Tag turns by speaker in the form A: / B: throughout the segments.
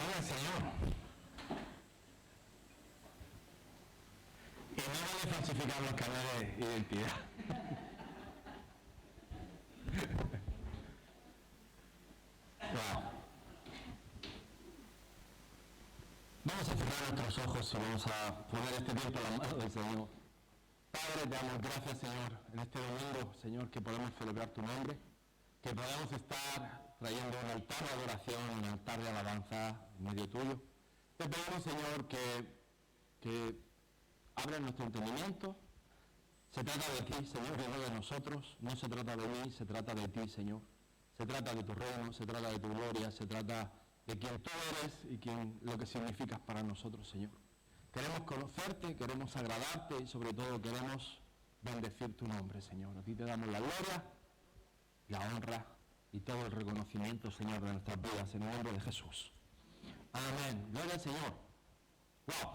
A: Gloria al Señor. Y no vale falsificar los carnets de identidad. Wow. Vamos a cerrar nuestros ojos y vamos a poner este tiempo en la mano del Señor. Padre, te damos gracias, Señor, en este domingo, Señor, que podemos celebrar tu nombre, que podamos estar trayendo un altar de adoración, un altar de alabanza en medio tuyo. Te pedimos, Señor, que abras nuestro entendimiento. Se trata de ti, Señor, y no de nosotros. No se trata de mí, se trata de ti, Señor. Se trata de tu reino, se trata de tu gloria, se trata de quién tú eres y lo que significas para nosotros, Señor. Queremos conocerte, queremos agradarte y sobre todo queremos bendecir tu nombre, Señor. A ti te damos la gloria, la honra y todo el reconocimiento, Señor, de nuestras vidas, en el nombre de Jesús. Amén. Gloria al Señor. Wow.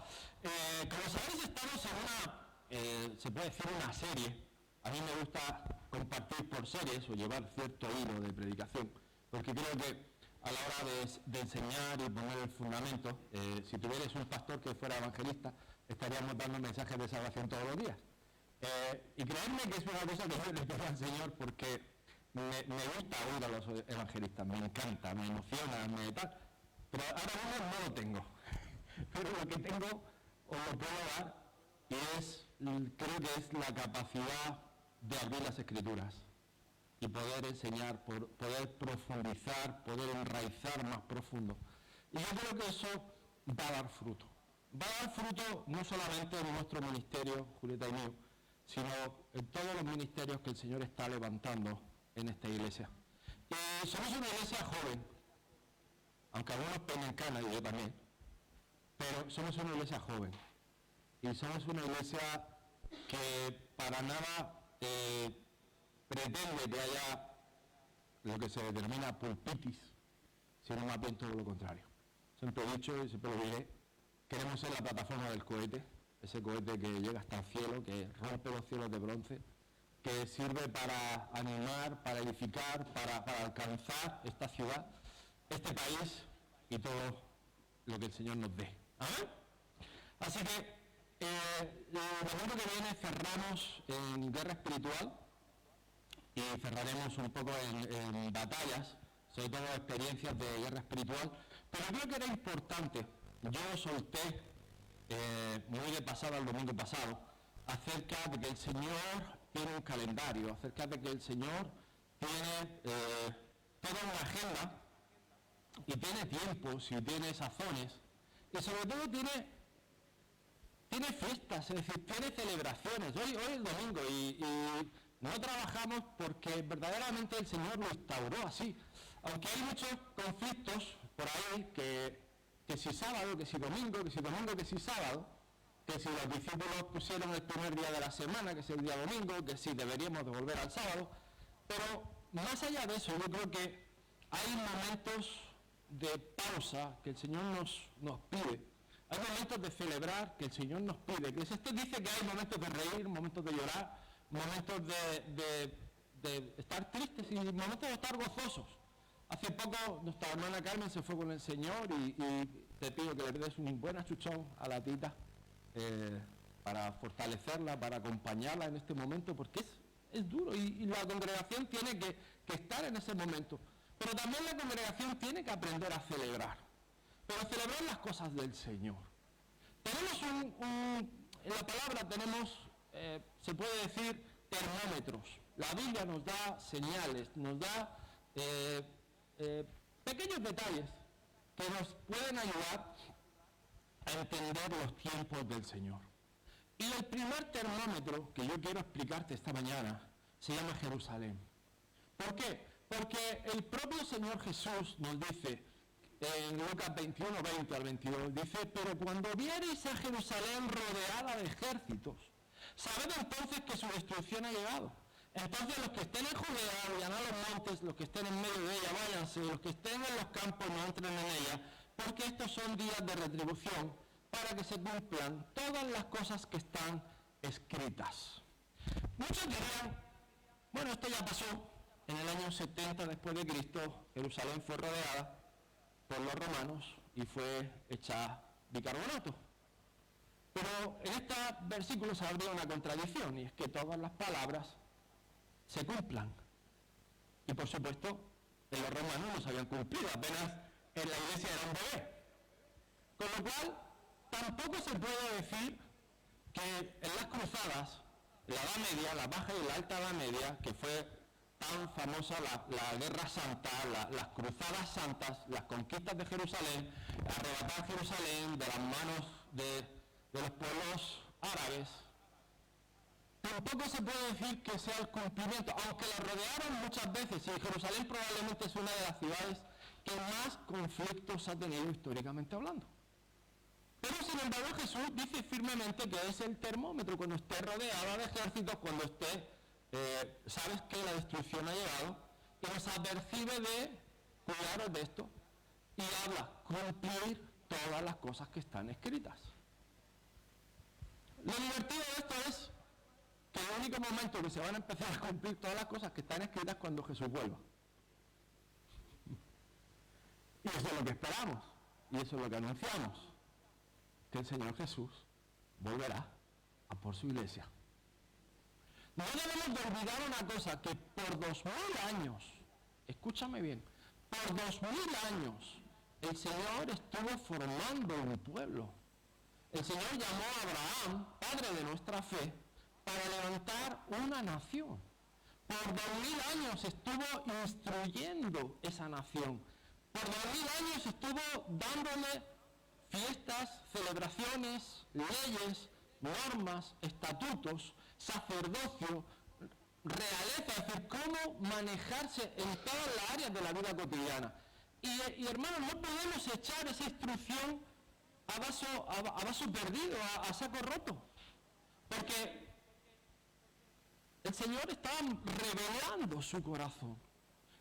A: Como sabéis, estamos en una, se puede decir una serie. A mí me gusta compartir por series o llevar cierto hilo de predicación, porque creo que a la hora de enseñar y poner el fundamento, si tuvierais un pastor que fuera evangelista, estaríamos dando mensajes de salvación todos los días. Y creedme que es una cosa que yo le pido al Señor porque me gusta oír a los evangelistas, me encanta, me emociona, me tal. Pero ahora mismo no lo tengo. Pero lo que tengo os lo puedo dar y creo que es la capacidad de abrir las Escrituras y poder enseñar, poder profundizar, poder enraizar más profundo. Y yo creo que eso va a dar fruto. Va a dar fruto no solamente en nuestro ministerio, Julieta y mío, sino en todos los ministerios que el Señor está levantando en esta iglesia. Y somos una iglesia joven, aunque algunos peinen canas y yo también, pero somos una iglesia joven. Y somos una iglesia que para nada pretende que haya lo que se denomina pulpitis, sino más bien todo lo contrario. Siempre he dicho y siempre lo diré, queremos ser la plataforma del cohete, ese cohete que llega hasta el cielo, que rompe los cielos de bronce, que sirve para animar, para edificar, para alcanzar esta ciudad, este país y todo lo que el Señor nos dé. ¿Amén? Así que el domingo que viene cerramos en guerra espiritual y cerraremos un poco en batallas, sobre todo experiencias de guerra espiritual, pero creo que era importante. Yo solté muy de pasada el domingo pasado acerca de que el Señor tiene un calendario, acerca de que el Señor tiene toda una agenda y tiene tiempos y tiene sazones y sobre todo tiene fiestas, es decir, tiene celebraciones. Hoy es domingo y no trabajamos porque verdaderamente el Señor lo instauró así. Aunque hay muchos conflictos por ahí que si sábado, que si domingo, que si sábado, que si los discípulos pusieron el primer día de la semana, que es el día domingo, que si deberíamos de volver al sábado. Pero más allá de eso, yo creo que hay momentos de pausa que el Señor nos pide. Hay momentos de celebrar que el Señor nos pide. Que este dice que hay momentos de reír, momentos de llorar, momentos de estar tristes y momentos de estar gozosos. Hace poco nuestra hermana Carmen se fue con el Señor y te pido que le des un buen achuchón a la tita para fortalecerla, para acompañarla en este momento, porque es duro y la congregación tiene que estar en ese momento. Pero también la congregación tiene que aprender a celebrar. Pero celebrar las cosas del Señor. Tenemos en la palabra tenemos, se puede decir, termómetros. La Biblia nos da señales, nos da pequeños detalles que nos pueden ayudar a entender los tiempos del Señor. Y el primer termómetro que yo quiero explicarte esta mañana se llama Jerusalén. ¿Por qué? Porque el propio Señor Jesús nos dice, en Lucas 21, 20 al 22, dice, pero cuando viereis a Jerusalén rodeada de ejércitos, sabed entonces que su destrucción ha llegado. Entonces los que estén en Judea vayan a los montes, los que estén en medio de ella váyanse, los que estén en los campos no entren en ella, porque estos son días de retribución, para que se cumplan todas las cosas que están escritas. Muchos dirían, bueno, esto ya pasó, en el año 70 después de Cristo, Jerusalén fue rodeada por los romanos y fue hecha bicarbonato. Pero en este versículo se habría una contradicción, y es que todas las palabras se cumplan. Y por supuesto, en los romanos no se habían cumplido, apenas en la iglesia era un bebé. Con lo cual, tampoco se puede decir que en las cruzadas, la Edad Media, la Baja y la Alta Edad Media, que fue tan famosa la Guerra Santa, las cruzadas santas, las conquistas de Jerusalén, arrebatar Jerusalén de las manos de los pueblos árabes, tampoco se puede decir que sea el cumplimiento, aunque la rodearon muchas veces, y Jerusalén probablemente es una de las ciudades que más conflictos ha tenido históricamente hablando. Pero sin embargo Jesús dice firmemente que es el termómetro cuando esté rodeado de ejércitos, cuando esté, sabes que la destrucción ha llegado, y nos apercibe de cuidaros de esto, y habla, cumplir todas las cosas que están escritas. Lo divertido de esto es que el único momento que se van a empezar a cumplir todas las cosas que están escritas es cuando Jesús vuelva. Y eso es lo que esperamos, y eso es lo que anunciamos, que el Señor Jesús volverá a por su iglesia. No debemos de olvidar una cosa, que por 2000 años, escúchame bien, por 2000 años el Señor estuvo formando un pueblo. El Señor llamó a Abraham, padre de nuestra fe, para levantar una nación. Por 2000 años estuvo instruyendo esa nación. Por 2000 años estuvo dándole fiestas, celebraciones, leyes, normas, estatutos, sacerdocio, realeza, es decir, cómo manejarse en todas las áreas de la vida cotidiana. Y hermanos, no podemos echar esa instrucción a vaso perdido, a saco roto. Porque el Señor estaba revelando su corazón.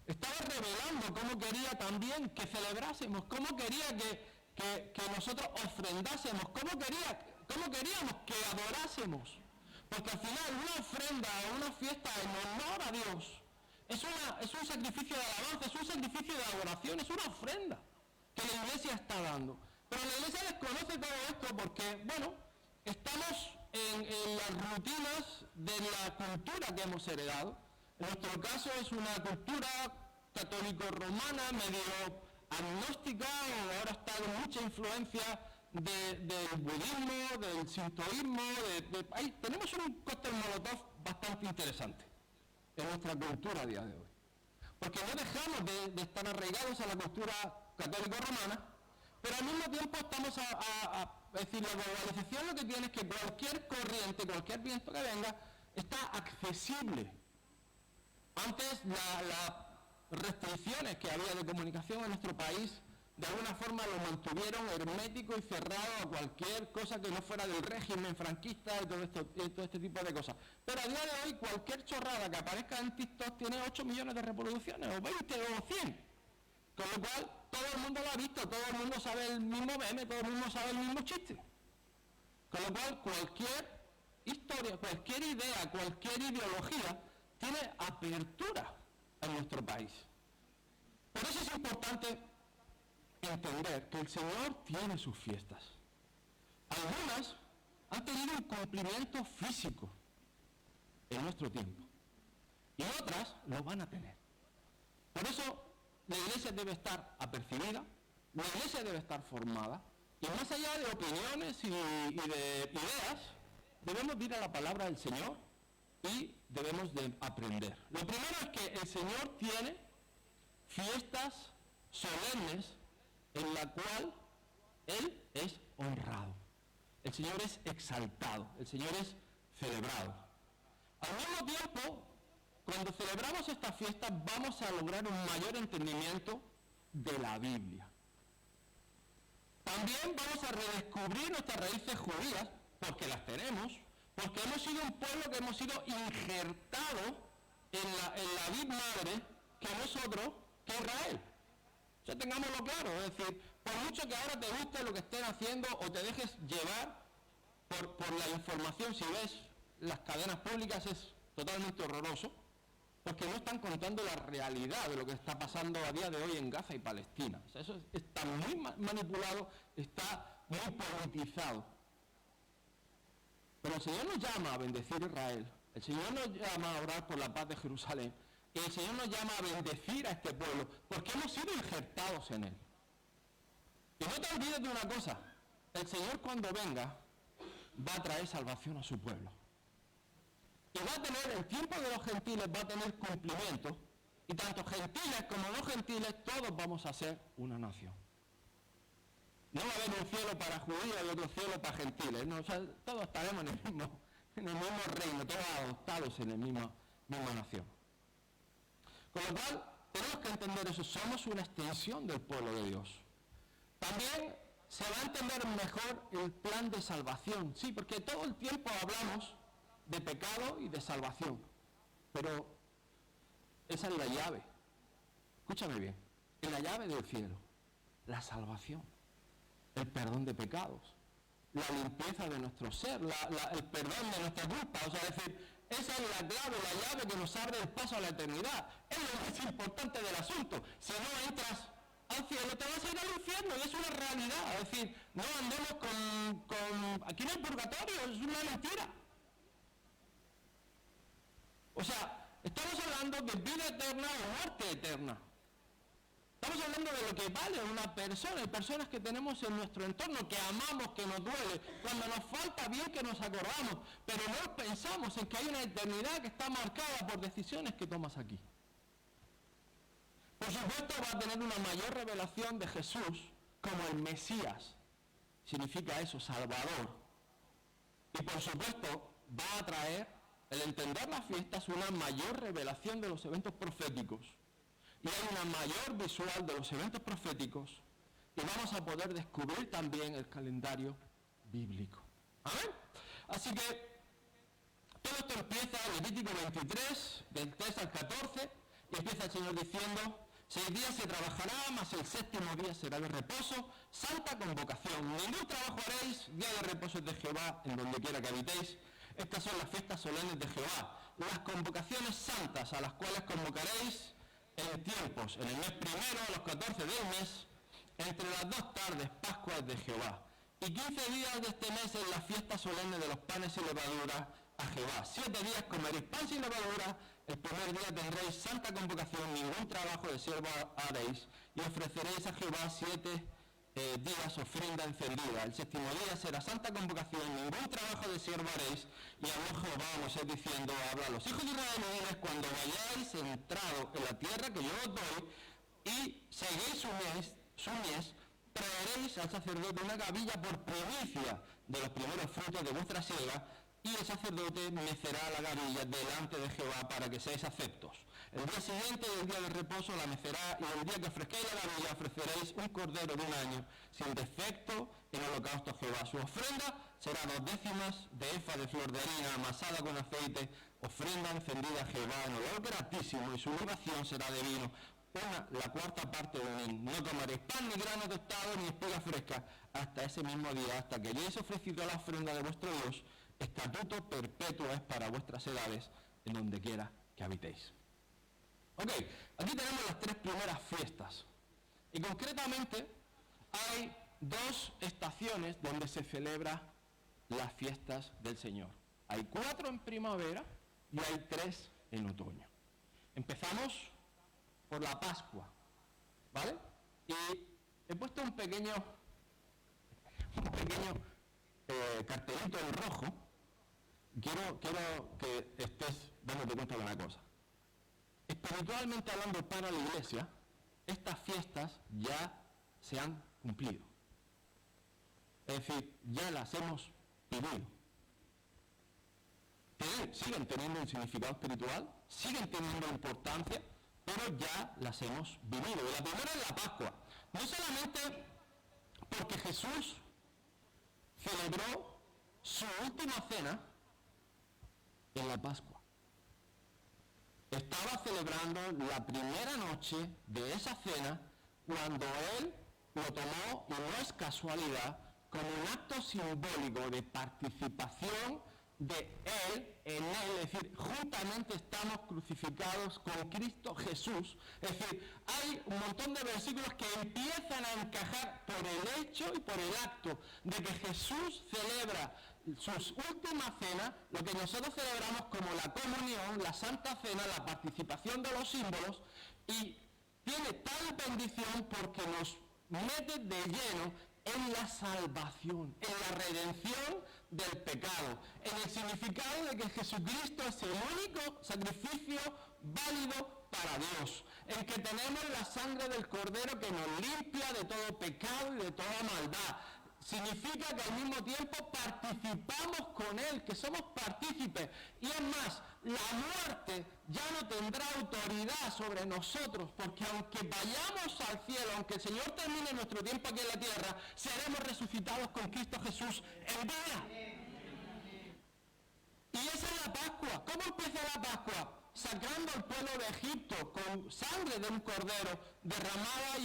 A: Estaba revelando cómo quería también que celebrásemos, cómo quería que nosotros ofrendásemos, cómo queríamos que adorásemos. Porque al final una ofrenda o una fiesta en honor a Dios es un sacrificio de alabanza, es un sacrificio de adoración, es una ofrenda que la iglesia está dando. Pero la iglesia desconoce todo esto porque, bueno, estamos en las rutinas de la cultura que hemos heredado. En nuestro caso es una cultura católico-romana, medio agnóstica, o ahora está con mucha influencia del budismo, del sintoísmo, tenemos un cóctel molotov bastante interesante en nuestra cultura a día de hoy. Porque no dejamos de estar arraigados a la cultura católico-romana, pero al mismo tiempo estamos es decir, la globalización lo que tiene es que cualquier corriente, cualquier viento que venga, está accesible. Antes las restricciones que había de comunicación en nuestro país de alguna forma lo mantuvieron hermético y cerrado a cualquier cosa que no fuera del régimen franquista y todo este tipo de cosas. Pero a día de hoy cualquier chorrada que aparezca en TikTok tiene 8 millones de reproducciones, o 20 o 100. Con lo cual todo el mundo lo ha visto, todo el mundo sabe el mismo meme, todo el mundo sabe el mismo chiste. Con lo cual cualquier historia, cualquier idea, cualquier ideología tiene apertura en nuestro país. Por eso es importante entender que el Señor tiene sus fiestas. Algunas han tenido un cumplimiento físico en nuestro tiempo y otras lo van a tener. Por eso la iglesia debe estar apercibida, la iglesia debe estar formada, y más allá de opiniones y de ideas, debemos ir a la palabra del Señor y debemos de aprender. Lo primero es que el Señor tiene fiestas solemnes en la cual Él es honrado. El Señor es exaltado, el Señor es celebrado. Al mismo tiempo, cuando celebramos estas fiestas vamos a lograr un mayor entendimiento de la Biblia. También vamos a redescubrir nuestras raíces judías, porque las tenemos, porque hemos sido un pueblo que hemos sido injertados en la vid madre que nosotros, que Israel. O sea, tengámoslo claro, es decir, por mucho que ahora te guste lo que estén haciendo o te dejes llevar por la información, si ves las cadenas públicas es totalmente horroroso, porque no están contando la realidad de lo que está pasando a día de hoy en Gaza y Palestina. O sea, eso está muy manipulado, está muy politizado. Pero el Señor nos llama a bendecir Israel, el Señor nos llama a orar por la paz de Jerusalén, y el Señor nos llama a bendecir a este pueblo, porque hemos sido injertados en él. Y no te olvides de una cosa, el Señor cuando venga va a traer salvación a su pueblo. Y va a tener, el tiempo de los gentiles va a tener cumplimiento, y tanto gentiles como no gentiles, todos vamos a ser una nación. No va a haber un cielo para judíos y otro cielo para gentiles, no, o sea, todos estaremos en el mismo reino, todos adoptados en la misma nación. Con lo cual, tenemos que entender eso, somos una extensión del pueblo de Dios. También se va a entender mejor el plan de salvación, sí, porque todo el tiempo hablamos de pecado y de salvación, pero esa es la llave. Escúchame bien, es la llave del cielo, la salvación, el perdón de pecados, la limpieza de nuestro ser, el perdón de nuestra culpa, o sea, es decir, esa es la clave, la llave que nos abre el paso a la eternidad. Es lo más importante del asunto. Si no entras al cielo, te vas a ir al infierno, y es una realidad. Es decir, no andemos con aquí no hay purgatorio, es una mentira. O sea, estamos hablando de vida eterna o muerte eterna. Estamos hablando de lo que vale una persona, y personas que tenemos en nuestro entorno, que amamos, que nos duele, cuando nos falta bien que nos acordamos, pero no pensamos en que hay una eternidad que está marcada por decisiones que tomas aquí. Por supuesto va a tener una mayor revelación de Jesús como el Mesías, significa eso, Salvador. Y por supuesto va a traer, el entender las fiestas, una mayor revelación de los eventos proféticos. Y hay una mayor visual de los eventos proféticos, y vamos a poder descubrir también el calendario bíblico. ¿Amén? Así que todo esto empieza en Levítico 23, del 3 al 14, y empieza el Señor diciendo: 6 días se trabajará, mas el 7º día será de reposo, santa convocación. Ningún trabajo haréis, día de reposo es de Jehová, en donde quiera que habitéis. Estas son las fiestas solemnes de Jehová, las convocaciones santas a las cuales convocaréis en tiempos, en el mes primero, a los 14 del mes, entre las 2 tardes, Pascua es de Jehová. Y 15 días de este mes en la fiesta solemne de los panes y levadura a Jehová. 7 días comeréis pan sin levadura, el primer día tendréis santa convocación, ningún trabajo de siervo haréis, y ofreceréis a Jehová 7 días ofrenda encendida. El 7º día será santa convocación, ningún trabajo de siervo haréis, y habló Jehová a Moisés diciendo: habla a los hijos de Israel, cuando vayáis entrado en la tierra que yo os doy, y seguís su mies, traeréis al sacerdote una gavilla por primicia de los primeros frutos de vuestra siega, y el sacerdote mecerá la gavilla delante de Jehová para que seáis aceptos. El día siguiente del día de reposo la mecerá, y el día que ofrezcáis la gavilla ofreceréis un cordero de 1 año, sin defecto, en holocausto a Jehová. Su ofrenda será 2 décimas de efa de flor de harina amasada con aceite, ofrenda encendida a Jehová en olor gratísimo, y su libación será de vino, la 4ª parte de un hin. No comeréis pan, ni grano tostado, ni espiga fresca, hasta ese mismo día, hasta que hayáis ofrecido la ofrenda de vuestro Dios. Estatuto perpetuo es para vuestras edades, en donde quiera que habitéis. Ok, aquí tenemos las 3 primeras fiestas. Y concretamente hay 2 estaciones donde se celebra las fiestas del Señor. Hay 4 en primavera y hay 3 en otoño. Empezamos por la Pascua, ¿vale? Y he puesto un pequeño cartelito en rojo. Quiero que estés dándote cuenta de una cosa. Espiritualmente hablando, para la iglesia, estas fiestas ya se han cumplido. Es decir, ya las hemos vivido. Siguen teniendo un significado espiritual, siguen teniendo importancia, pero ya las hemos vivido. Y la primera es la Pascua. No solamente porque Jesús celebró su última cena en la Pascua. Estaba celebrando la primera noche de esa cena cuando Él lo tomó, y no es casualidad, como un acto simbólico de participación de Él, en Él, es decir, juntamente estamos crucificados con Cristo Jesús. Es decir, hay un montón de versículos que empiezan a encajar por el hecho y por el acto de que Jesús celebra sus últimas cenas, lo que nosotros celebramos como la comunión, la Santa Cena, la participación de los símbolos, y tiene tal bendición porque nos mete de lleno en la salvación, en la redención del pecado, en el significado de que Jesucristo es el único sacrificio válido para Dios, en que tenemos la sangre del Cordero que nos limpia de todo pecado y de toda maldad. Significa que al mismo tiempo participamos con Él, que somos partícipes. Y es más, la muerte ya no tendrá autoridad sobre nosotros, porque aunque vayamos al cielo, aunque el Señor termine nuestro tiempo aquí en la tierra, seremos resucitados con Cristo Jesús en vida. Y esa es la Pascua. ¿Cómo empieza la Pascua? Sacando al pueblo de Egipto con sangre de un cordero derramada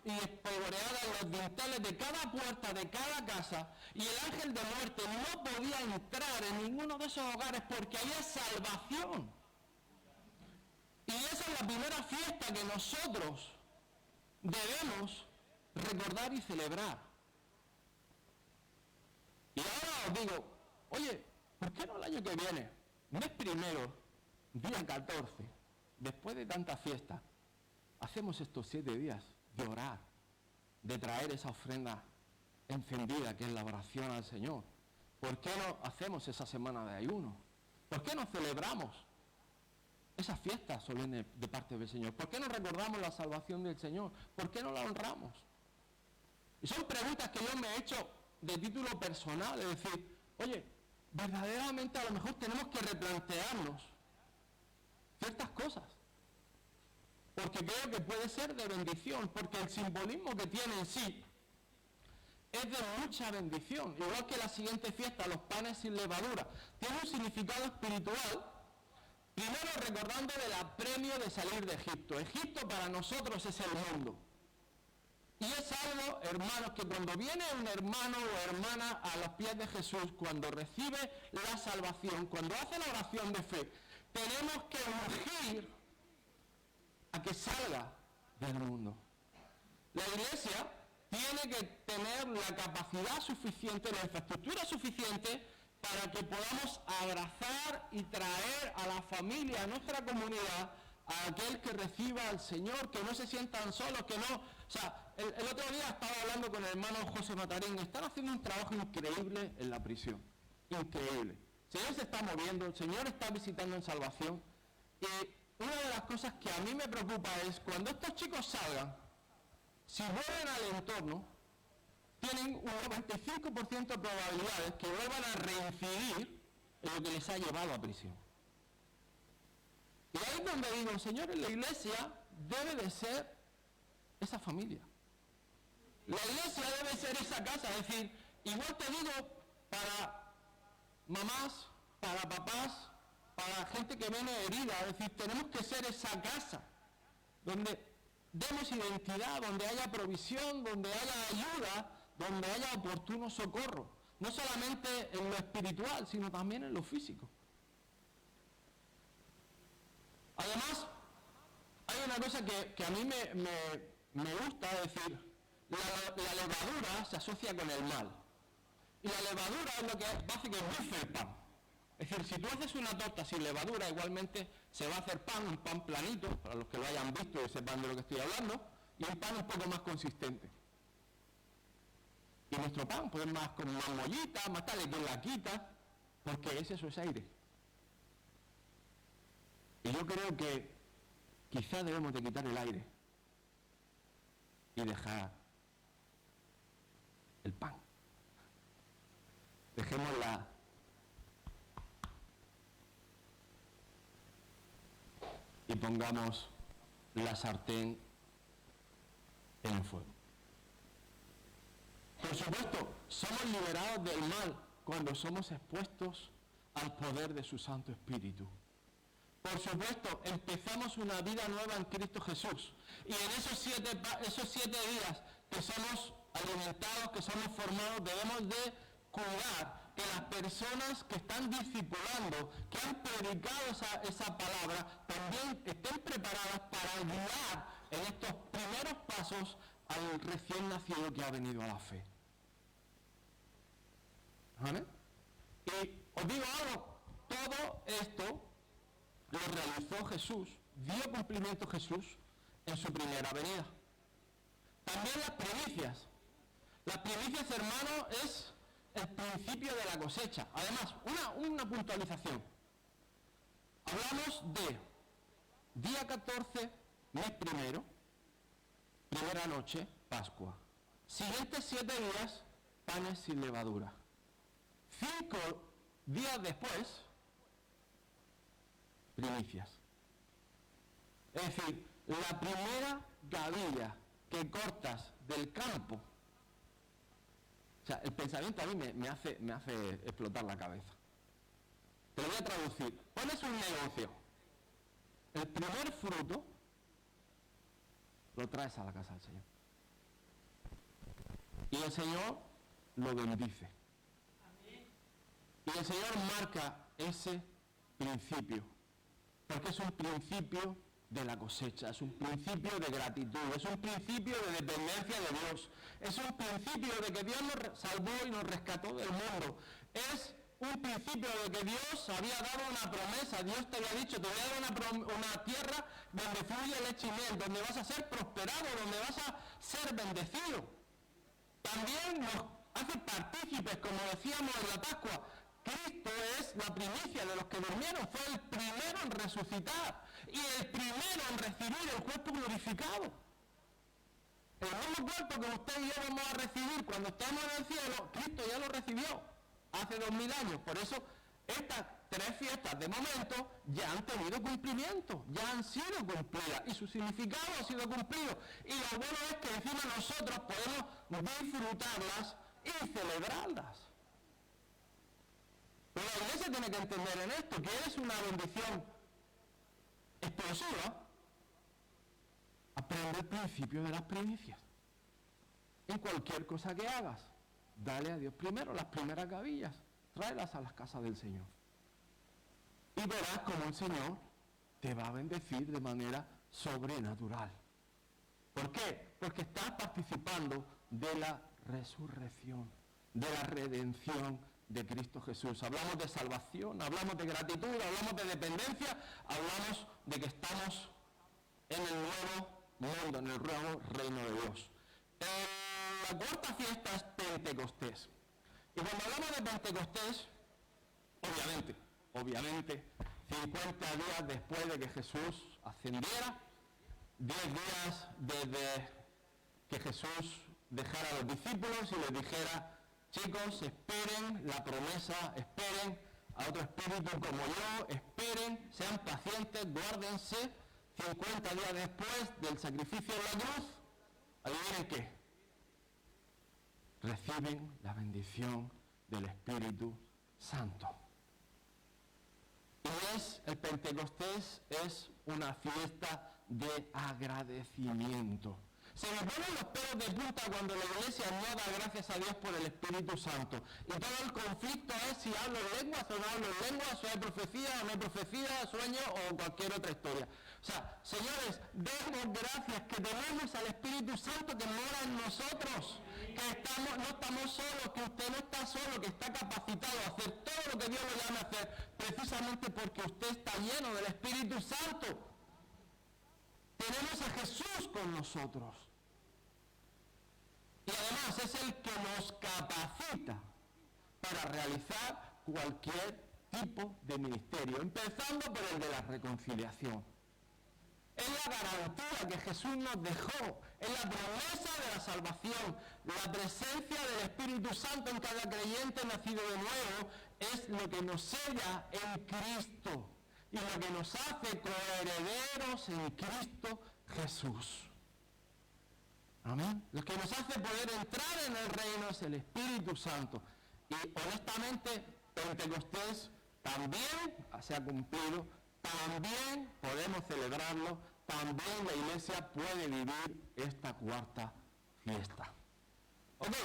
A: y espolvoreada en los dinteles de cada puerta, de cada casa, y el ángel de muerte no podía entrar en ninguno de esos hogares porque había salvación. Y esa es la primera fiesta que nosotros debemos recordar y celebrar. Y ahora os digo, oye, ¿por qué no el año que viene, mes primero, día 14, después de tanta fiesta, hacemos estos 7 días de orar, de traer esa ofrenda encendida que es la oración al Señor? ¿Por qué no hacemos esa semana de ayuno? ¿Por qué no celebramos esas fiestas solemnes de parte del Señor? ¿Por qué no recordamos la salvación del Señor? ¿Por qué no la honramos? Y son preguntas que yo me he hecho de título personal, es decir, oye, verdaderamente a lo mejor tenemos que replantearnos ciertas cosas, porque creo que puede ser de bendición, porque el simbolismo que tiene en sí es de mucha bendición, igual que la siguiente fiesta, los panes sin levadura, tiene un significado espiritual, primero recordando del apremio de salir de Egipto. Egipto para nosotros es el mundo, y es algo, hermanos, que cuando viene un hermano o hermana a los pies de Jesús, cuando recibe la salvación, cuando hace la oración de fe, tenemos que urgir a que salga del mundo. La iglesia tiene que tener la capacidad suficiente, la infraestructura suficiente para que podamos abrazar y traer a la familia, a nuestra comunidad, a aquel que reciba al Señor, que no se sientan solos, que no... O sea, el otro día estaba hablando con el hermano José Matarín, están haciendo un trabajo increíble en la prisión, increíble. El Señor se está moviendo, el Señor está visitando en salvación. Y una de las cosas que a mí me preocupa es cuando estos chicos salgan, si vuelven al entorno, tienen un 95% de probabilidades que vuelvan a reincidir en lo que les ha llevado a prisión. Y ahí es donde digo, Señor, en la iglesia debe de ser esa familia. La iglesia debe ser esa casa, es decir, igual te digo, para mamás, para papás, para gente que viene herida, es decir, tenemos que ser esa casa donde demos identidad, donde haya provisión, donde haya ayuda, donde haya oportuno socorro, no solamente en lo espiritual, sino también en lo físico. Además, hay una cosa que a mí me gusta, es decir, la levadura se asocia con el mal. Y la levadura es lo que hace que dulce el pan. Es decir, si tú haces una torta sin levadura, igualmente se va a hacer pan, un pan planito, para los que lo hayan visto y sepan de lo que estoy hablando, y un pan un poco más consistente. Y nuestro pan, pues más con más mollita, más tal, y quien la quita, porque eso es aire. Y yo creo que quizá debemos de quitar el aire y dejar el pan. Dejémosla y pongamos la sartén en el fuego. Por supuesto, somos liberados del mal cuando somos expuestos al poder de su Santo Espíritu. Por supuesto, empezamos una vida nueva en Cristo Jesús. Y en esos 7 días que somos alimentados, que somos formados, debemos de cuidar que las personas que están discipulando, que han predicado esa palabra, también estén preparadas para guiar en estos primeros pasos al recién nacido que ha venido a la fe. ¿Vale? Y os digo algo, todo esto lo realizó Jesús, dio cumplimiento Jesús en su primera venida. También las primicias. Las primicias, hermano, es el principio de la cosecha. Además, una puntualización. Hablamos de día 14, mes primero, primera noche, Pascua. Siguientes 7 días, panes sin levadura. 5 días después, primicias. Es decir, la primera gavilla que cortas del campo. O sea, el pensamiento a mí me hace explotar la cabeza. Te lo voy a traducir. Pones un negocio. El primer fruto lo traes a la casa del Señor. Y el Señor lo bendice. Y el Señor marca ese principio. Porque es un principio de la cosecha, es un principio de gratitud, es un principio de dependencia de Dios, es un principio de que Dios nos salvó y nos rescató del mundo, es un principio de que Dios había dado una promesa. Dios te había dicho, te voy a dar una tierra donde fluye leche y miel, donde vas a ser prosperado, donde vas a ser bendecido. También nos hace partícipes, como decíamos en la Pascua. Cristo es la primicia de los que durmieron, fue el primero en resucitar y el primero en recibir el cuerpo glorificado. El mismo cuerpo que usted y yo vamos a recibir cuando estemos en el cielo, Cristo ya lo recibió hace 2000 años. Por eso estas 3 fiestas de momento ya han tenido cumplimiento, ya han sido cumplidas y su significado ha sido cumplido. Y lo bueno es que encima nosotros podemos disfrutarlas y celebrarlas. Pero la iglesia tiene que entender en esto que es una bendición explosiva. Aprende el principio de las primicias. En cualquier cosa que hagas, dale a Dios primero las primeras gavillas, tráelas a las casas del Señor. Y verás cómo el Señor te va a bendecir de manera sobrenatural. ¿Por qué? Porque estás participando de la resurrección, de la redención de Cristo Jesús. Hablamos de salvación, hablamos de gratitud, hablamos de dependencia, hablamos de que estamos en el nuevo mundo, en el nuevo reino de Dios. La cuarta fiesta es Pentecostés. Y cuando hablamos de Pentecostés, obviamente, 50 días después de que Jesús ascendiera, 10 días desde que Jesús dejara a los discípulos y les dijera: chicos, esperen la promesa, esperen a otro espíritu como yo, esperen, sean pacientes, guárdense. 50 días después del sacrificio en la cruz, adivinen qué, reciben la bendición del Espíritu Santo. Y el Pentecostés es una fiesta de agradecimiento. Se me ponen los pelos de punta cuando la iglesia no da gracias a Dios por el Espíritu Santo. Y todo el conflicto es si hablo en lenguas o no hablo en lenguas, si hay profecía o no hay profecía, sueño o cualquier otra historia. O sea, señores, demos gracias que tenemos al Espíritu Santo que mora en nosotros. Que no estamos solos, que usted no está solo, que está capacitado a hacer todo lo que Dios le llama a hacer, precisamente porque usted está lleno del Espíritu Santo. Tenemos a Jesús con nosotros. Y además es el que nos capacita para realizar cualquier tipo de ministerio, empezando por el de la reconciliación. Es la garantía que Jesús nos dejó, es la promesa de la salvación, la presencia del Espíritu Santo en cada creyente nacido de nuevo, es lo que nos sella en Cristo y lo que nos hace coherederos en Cristo Jesús. Amén. Lo que nos hace poder entrar en el reino es el Espíritu Santo. Y honestamente, Pentecostés también se ha cumplido, también podemos celebrarlo, también la iglesia puede vivir esta cuarta fiesta. Ok.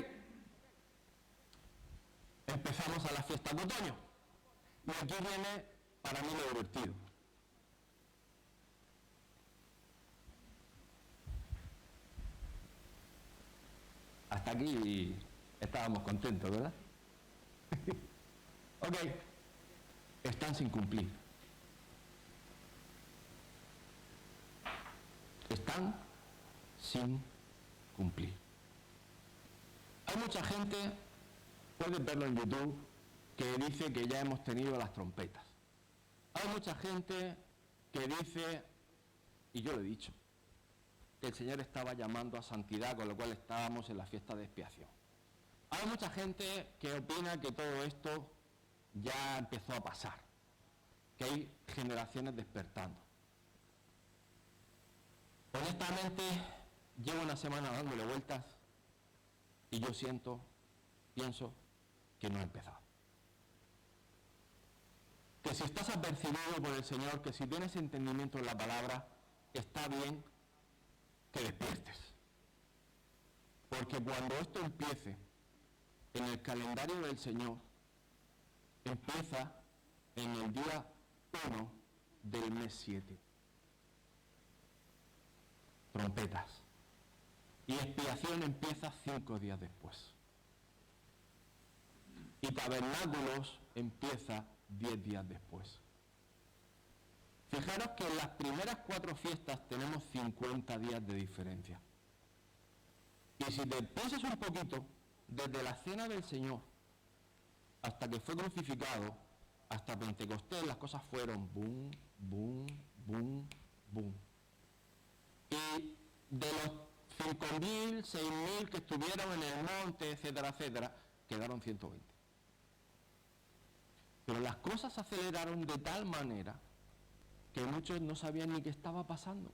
A: Empezamos a la fiestas de otoño. Y aquí viene para mí lo divertido. Hasta aquí estábamos contentos, ¿verdad? Ok, están sin cumplir. Están sin cumplir. Hay mucha gente, puedes verlo en YouTube, que dice que ya hemos tenido las trompetas. Hay mucha gente que dice, y yo lo he dicho, que el Señor estaba llamando a santidad, con lo cual estábamos en la fiesta de expiación. Hay mucha gente que opina que todo esto ya empezó a pasar, que hay generaciones despertando. Honestamente, llevo una semana dándole vueltas y yo pienso que no ha empezado. Que si estás apercibido por el Señor, que si tienes entendimiento en la palabra, está bien que despiertes. Porque cuando esto empiece en el calendario del Señor, empieza en el día 1 del mes 7. Trompetas. Y expiación empieza 5 días después. Y tabernáculos empieza 10 días después. Fijaros que en las primeras 4 fiestas tenemos 50 días de diferencia. Y si te piensas un poquito, desde la cena del Señor hasta que fue crucificado, hasta Pentecostés, las cosas fueron boom, boom, boom, boom. Y de los 5.000, 6.000 que estuvieron en el monte, etcétera, etcétera, quedaron 120. Pero las cosas se aceleraron de tal manera que muchos no sabían ni qué estaba pasando.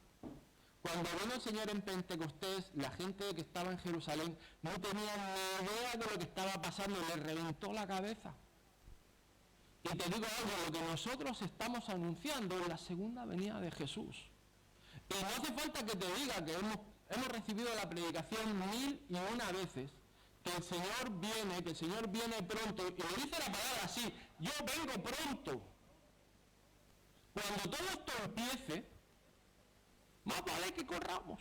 A: Cuando vino el Señor en Pentecostés, la gente que estaba en Jerusalén no tenía ni idea de lo que estaba pasando, les reventó la cabeza. Y te digo algo, lo que nosotros estamos anunciando es la segunda venida de Jesús. Y no hace falta que te diga que hemos recibido la predicación 1001 veces, que el Señor viene pronto, y lo dice la palabra así, yo vengo pronto. Cuando todo esto empiece, más vale que corramos.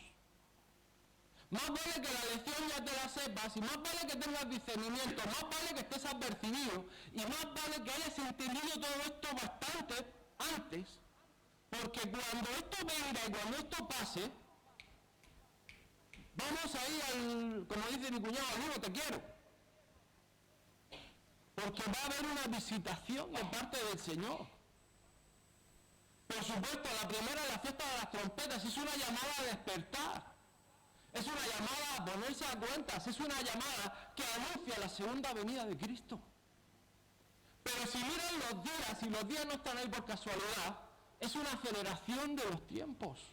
A: Más vale que la lección ya te la sepas, y más vale que tengas discernimiento, más vale que estés apercibido, y más vale que hayas entendido todo esto bastante antes, porque cuando esto venga y cuando esto pase, vamos a ir como dice mi cuñado, al libro te quiero. Porque va a haber una visitación de parte del Señor. Por supuesto, la primera es la fiesta de las trompetas, es una llamada a despertar. Es una llamada a ponerse a cuentas, es una llamada que anuncia la segunda venida de Cristo. Pero si miran los días, y los días no están ahí por casualidad, es una aceleración de los tiempos.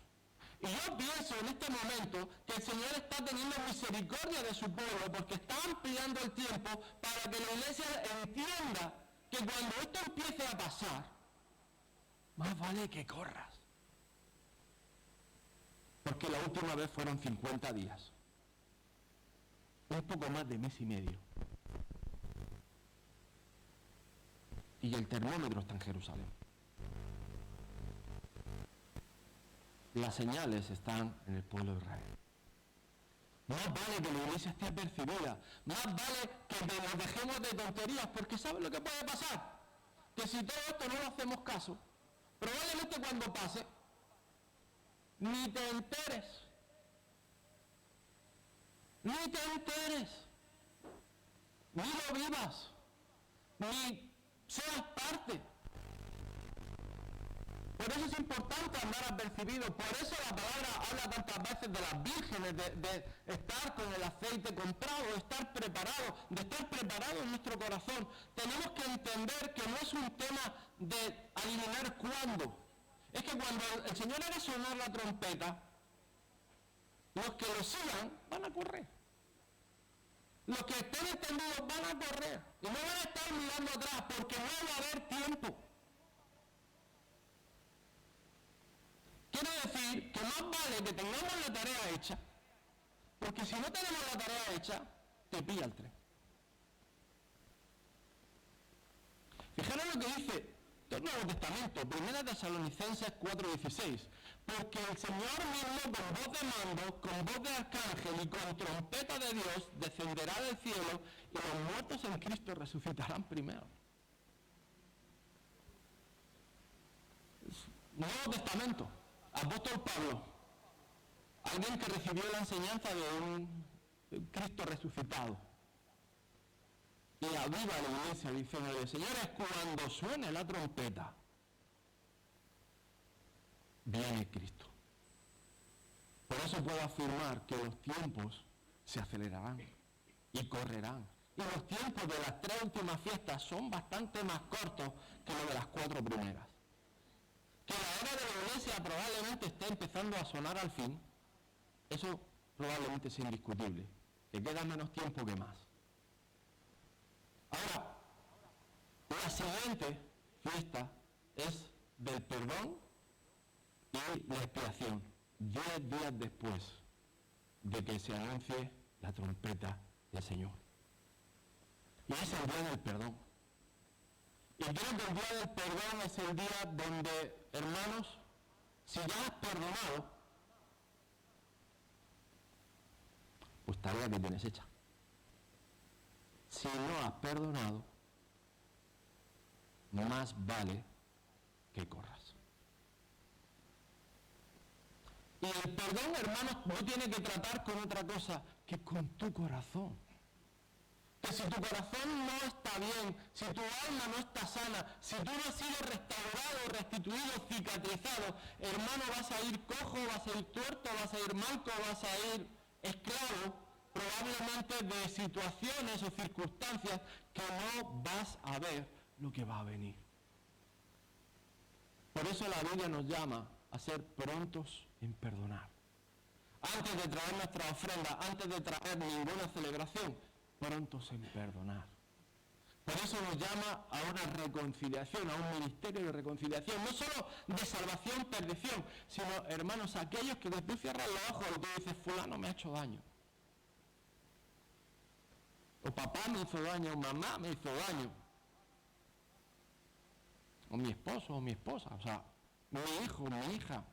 A: Y yo pienso en este momento que el Señor está teniendo misericordia de su pueblo porque está ampliando el tiempo para que la iglesia entienda que cuando esto empiece a pasar, más vale que corras. Porque la última vez fueron 50 días. Un poco más de mes y medio. Y el termómetro está en Jerusalén. Las señales están en el pueblo de Israel. Más vale que la iglesia esté apercibida. Más vale que nos dejemos de tonterías, porque ¿sabes lo que puede pasar? Que si todo esto no lo hacemos caso, probablemente cuando pase, ni te enteres. Ni te enteres. Ni lo vivas. Ni seas parte. Por eso es importante andar apercibido, por eso la palabra habla tantas veces de las vírgenes, de estar con el aceite comprado, de estar preparado en nuestro corazón. Tenemos que entender que no es un tema de adivinar cuándo. Es que cuando el Señor haga sonar la trompeta, los que lo sigan van a correr. Los que estén entendidos van a correr. Y no van a estar mirando atrás porque no va a haber tiempo. Quiero decir que más vale que tengamos la tarea hecha, porque si no tenemos la tarea hecha, te pilla el tren. Fijaros lo que dice el Nuevo Testamento, 1 Tesalonicenses 4:16. Porque el Señor mismo con voz de mando, con voz de arcángel y con trompeta de Dios descenderá del cielo y los muertos en Cristo resucitarán primero. Nuevo Testamento, apóstol Pablo, alguien que recibió la enseñanza de un Cristo resucitado. Y aviva la iglesia diciendo, señores, cuando suene la trompeta, viene Cristo. Por eso puedo afirmar que los tiempos se acelerarán y correrán. Y los tiempos de las 3 últimas fiestas son bastante más cortos que los de las 4 primeras. Que la hora de la iglesia probablemente esté empezando a sonar al fin, eso probablemente es indiscutible, que queda menos tiempo que más. Ahora, la siguiente fiesta es del perdón y la expiación, 10 días después de que se anuncie la trompeta del Señor. Y es el día del perdón. Y creo que el día del perdón es el día donde, hermanos, si ya has perdonado, pues tarea que tienes hecha. Si no has perdonado, más vale que corras. Y el perdón, hermanos, no tiene que tratar con otra cosa que con tu corazón. Que si tu corazón no está bien, si tu alma no está sana, si tú no has sido restaurado, restituido, cicatrizado, hermano, vas a ir cojo, vas a ir tuerto, vas a ir manco, vas a ir esclavo, probablemente de situaciones o circunstancias que no vas a ver lo que va a venir. Por eso la Biblia nos llama a ser prontos en perdonar. Antes de traer nuestra ofrenda, antes de traer ninguna celebración, prontos en perdonar. Por eso nos llama a una reconciliación, a un ministerio de reconciliación, no solo de salvación, perdición, sino, hermanos, aquellos que tú cierras los ojos y tú dices, fulano me ha hecho daño. O papá me hizo daño, o mamá me hizo daño. O mi esposo, o mi esposa, o sea, mi hijo, mi hija.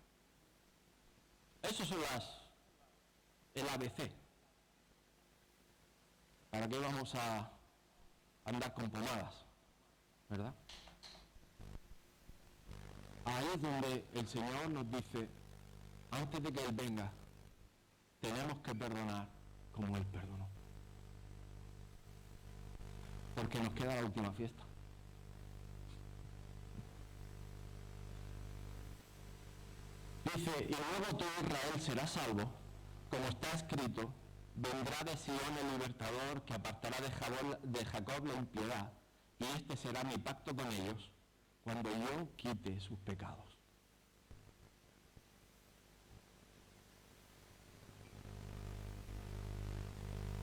A: Esos son el ABC. ¿Para qué vamos a andar con pomadas? ¿Verdad? Ahí es donde el Señor nos dice, antes de que Él venga, tenemos que perdonar como Él perdonó. Porque nos queda la última fiesta. Dice, y luego todo Israel será salvo, como está escrito, vendrá de Sion el libertador que apartará de Jacob la impiedad, y este será mi pacto con ellos cuando yo quite sus pecados.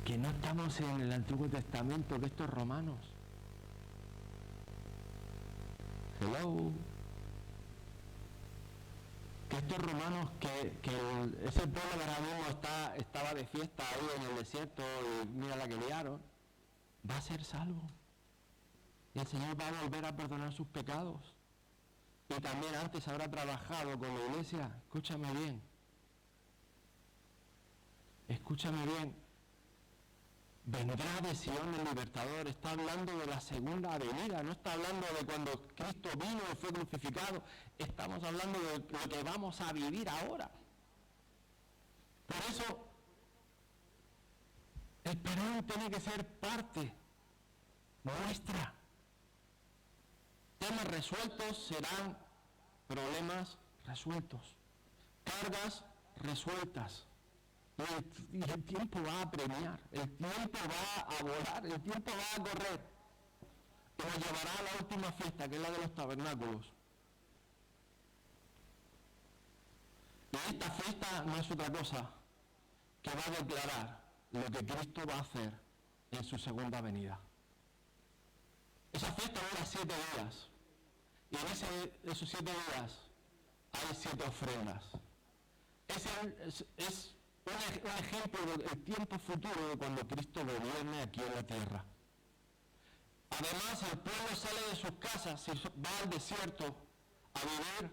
A: Que no estamos en el Antiguo Testamento de estos romanos. Hello. Que estos romanos, ese pueblo que ahora mismo estaba de fiesta ahí en el desierto y mira la que liaron, va a ser salvo. Y el Señor va a volver a perdonar sus pecados. Y también antes habrá trabajado con la iglesia. Escúchame bien. Escúchame bien. Vendrá de Sion el libertador. Está hablando de la segunda venida. No está hablando de cuando Cristo vino y fue crucificado. Estamos hablando de lo que vamos a vivir ahora. Por eso, el perdón tiene que ser parte nuestra. Temas resueltos serán problemas resueltos. Cargas resueltas. Y el tiempo va a premiar, el tiempo va a volar, el tiempo va a correr. Y nos llevará a la última fiesta, que es la de los tabernáculos. Y esta fiesta no es otra cosa que va a declarar lo que Cristo va a hacer en su segunda venida. Esa fiesta dura 7 días. Y en esos 7 días hay 7 ofrendas. Es un ejemplo del tiempo futuro de cuando Cristo gobierne aquí en la tierra. Además, el pueblo sale de sus casas y va al desierto a vivir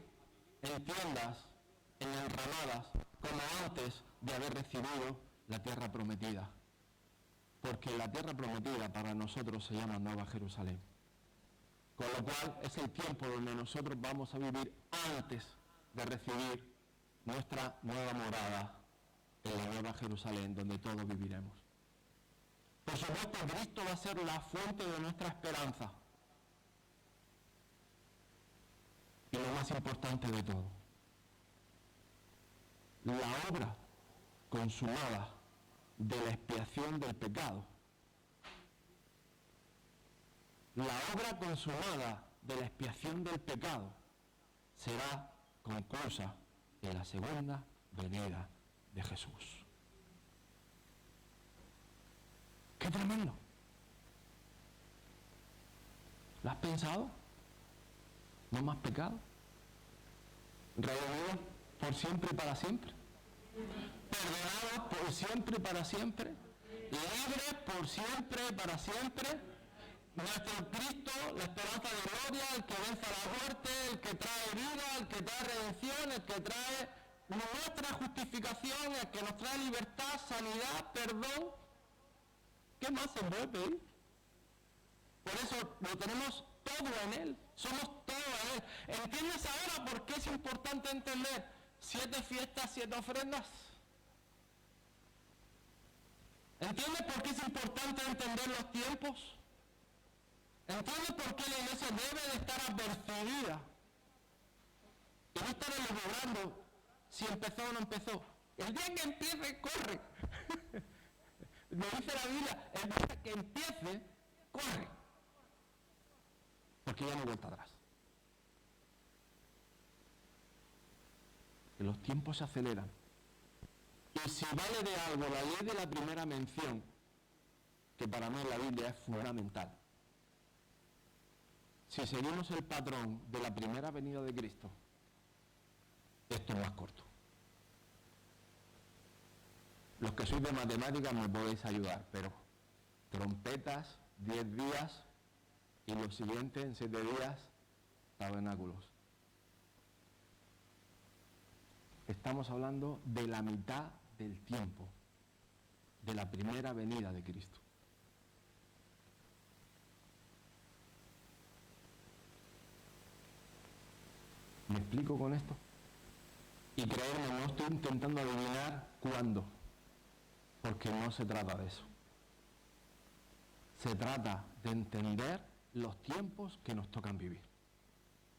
A: en tiendas, en enramadas, como antes de haber recibido la tierra prometida. Porque la tierra prometida para nosotros se llama Nueva Jerusalén. Con lo cual es el tiempo donde nosotros vamos a vivir antes de recibir nuestra nueva morada en la Nueva Jerusalén, donde todos viviremos. Por supuesto, Cristo va a ser la fuente de nuestra esperanza. Y lo más importante de todo, la obra consumada de la expiación del pecado. La obra consumada de la expiación del pecado será conclusa en la segunda venida de Jesús. ¡Qué tremendo! ¿Lo has pensado? ¿No más pecado? ¿Redimidos por siempre y para siempre? ¿Perdonados por siempre y para siempre? ¿Libres por siempre y para siempre? Nuestro Cristo, la esperanza de gloria, el que vence a la muerte, el que trae vida, el que trae redención, el que trae nuestra justificación, el que nos trae libertad, sanidad, perdón. ¿Qué más se puede pedir? Por eso lo tenemos todo en Él, somos todo en Él. ¿Entiendes ahora por qué es importante entender 7 fiestas, 7 ofrendas? ¿Entiendes por qué es importante entender los tiempos? ¿Entiendes por qué la iglesia debe de estar apercibida? Y no estar elaborando si empezó o no empezó. El día que empiece, corre. Me dice la Biblia, el día que empiece, corre. Porque ya no hay vuelta atrás. Que los tiempos se aceleran. Y si vale de algo la ley de la primera mención, que para mí en la Biblia es fundamental, si seguimos el patrón de la primera venida de Cristo, esto es más corto. Los que sois de matemáticas me podéis ayudar, pero trompetas, 10 días, y los siguientes en 7 días, tabernáculos. Estamos hablando de la mitad del tiempo de la primera venida de Cristo. ¿Me explico con esto? Y creerme, no estoy intentando adivinar cuándo, porque no se trata de eso. Se trata de entender los tiempos que nos tocan vivir,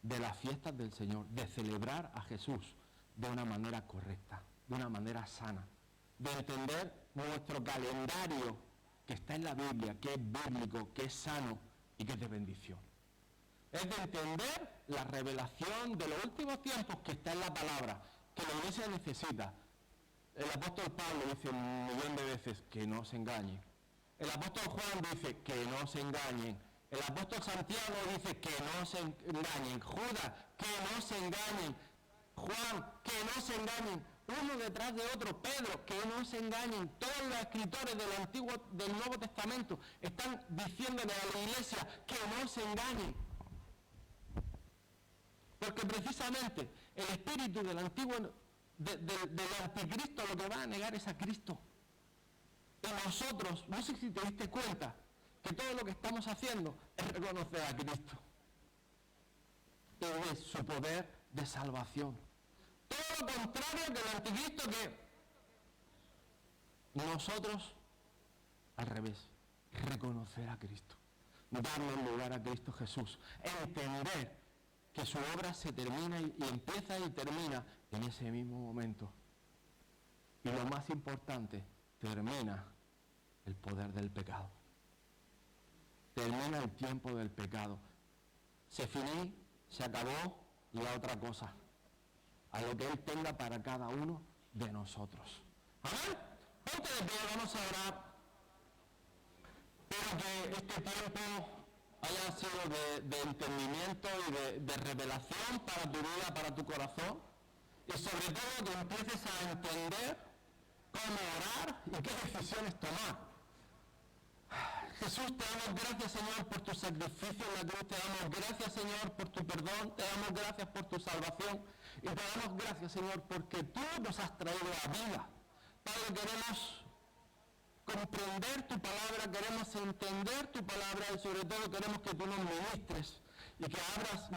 A: de las fiestas del Señor, de celebrar a Jesús de una manera correcta, de una manera sana, de entender nuestro calendario que está en la Biblia, que es bíblico, que es sano y que es de bendición. Es de entender la revelación de los últimos tiempos que está en la palabra, que la iglesia necesita. El apóstol Pablo dice 1.000.000 de veces que no se engañen. El apóstol Juan dice que no se engañen. El apóstol Santiago dice que no se engañen. Judas, que no se engañen. Juan, que no se engañen. Uno detrás de otro. Pedro, que no se engañen. Todos los escritores del Nuevo Testamento están diciéndole a la iglesia que no se engañen. Porque precisamente el espíritu del anticristo lo que va a negar es a Cristo. Y nosotros, no sé si te diste cuenta, que todo lo que estamos haciendo es reconocer a Cristo. Y es su poder de salvación. Todo lo contrario que el anticristo, que nosotros, al revés, reconocer a Cristo. Darle el lugar a Cristo Jesús. Entender que su obra se termina y empieza y termina en ese mismo momento. Y lo más importante, termina el poder del pecado. Termina el tiempo del pecado. Se finí, se acabó y a otra cosa. A lo que Él tenga para cada uno de nosotros. Amén. Ponte de pie, vamos a orar. Espero que este tiempo haya sido de entendimiento y de revelación para tu vida, para tu corazón, y sobre todo que empieces a entender cómo orar y qué decisiones tomar. Jesús, te damos gracias, Señor, por tu sacrificio en la cruz. Te damos gracias, Señor, por tu perdón. Te damos gracias por tu salvación. Y te damos gracias, Señor, porque tú nos has traído a vida. Padre, queremos comprender tu palabra, queremos entender tu palabra y sobre todo queremos que tú nos ministres y que abras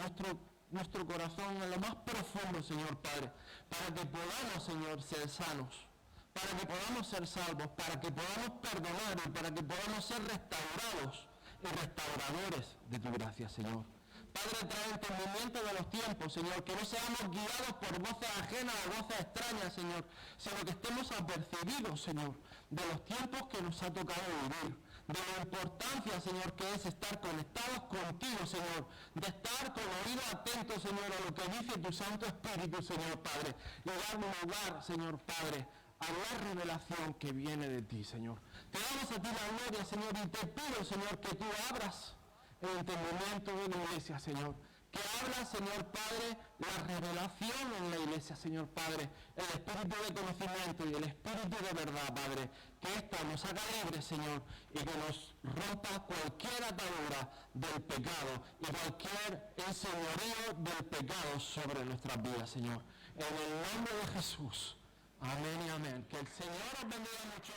A: nuestro corazón en lo más profundo, Señor Padre, para que podamos, Señor, ser sanos, para que podamos ser salvos, para que podamos perdonar y para que podamos ser restaurados y restauradores de tu gracia, Señor. Padre, trae entendimiento de los tiempos, Señor, que no seamos guiados por voces ajenas o voces extrañas, Señor, sino que estemos apercibidos, Señor, de los tiempos que nos ha tocado vivir, de la importancia, Señor, que es estar conectados contigo, Señor, de estar con oído atento, Señor, a lo que dice tu Santo Espíritu, Señor Padre, y dar lugar, Señor Padre, a la revelación que viene de ti, Señor. Te damos a ti la gloria, Señor, y te pido, Señor, que tú abras el entendimiento de la iglesia, Señor. Que habla, Señor Padre, la revelación en la iglesia, Señor Padre, el espíritu de conocimiento y el espíritu de verdad, Padre. Que esto nos haga libres, Señor, y que nos rompa cualquier atadura del pecado y cualquier enseñorío del pecado sobre nuestras vidas, Señor. En el nombre de Jesús. Amén y amén. Que el Señor os bendiga mucho.